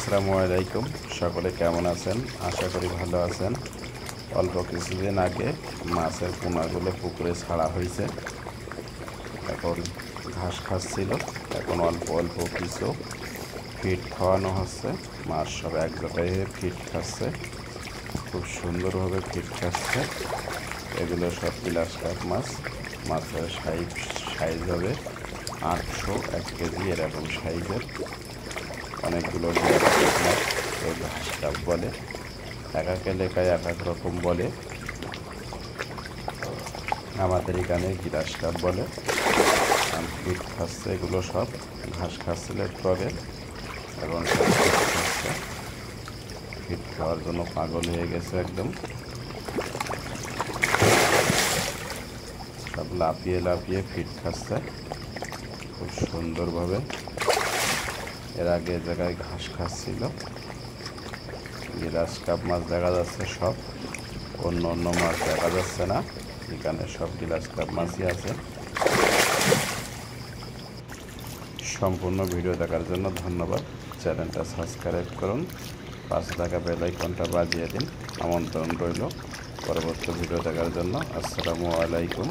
আসসালামু আলাইকুম। সকলে কেমন আছেন? আশা করি ভালো আছেন। অল্প কিছুদিন আগে মাছের পোনাগুলো পুকুরে ছাড়া হয়েছে। এখন ঘাস খাচ্ছিল। এখন অল্প অল্প কিছু ফিড খাওয়ানো হচ্ছে। মাছ সব এক জায়গায় হয়ে ফিড খাচ্ছে, খুব সুন্দরভাবে ফিড খাচ্ছে। এগুলো সব গ্লাস কাপ মাছ। মাছের সাইজ হবে 800-1 কেজি এরকম সাইজের। অনেকগুলো মাছ। কেউ ঘাস কাপ বলে, এক এক এলাকায় এক এক রকম বলে। আমাদের এখানে গ্লাস কাপ বলে। ফিড খাচ্ছে, এগুলো সব ঘাস খাচ্ছিল একটু আগে, এখন সব ফিড খাচ্ছে। ফিড খাওয়ার জন্য পাগল হয়ে গেছে একদম। সব লাফিয়ে লাফিয়ে ফিড খাচ্ছে খুব সুন্দরভাবে। এর আগে এ জায়গায় ঘাস খাচ্ছিল। গ্লাস কাপ মাছ দেখা যাচ্ছে সব, অন্য অন্য মাছ দেখা যাচ্ছে না। এখানে সব গ্লাস কাপ মাছই আছে। সম্পূর্ণ ভিডিও দেখার জন্য ধন্যবাদ। চ্যানেলটা সাবস্ক্রাইব করুন, পাশে থাকা বেল আইকনটা বাজিয়ে দিন। আমন্ত্রণ রইল পরবর্তী ভিডিও দেখার জন্য। আসসালামু আলাইকুম।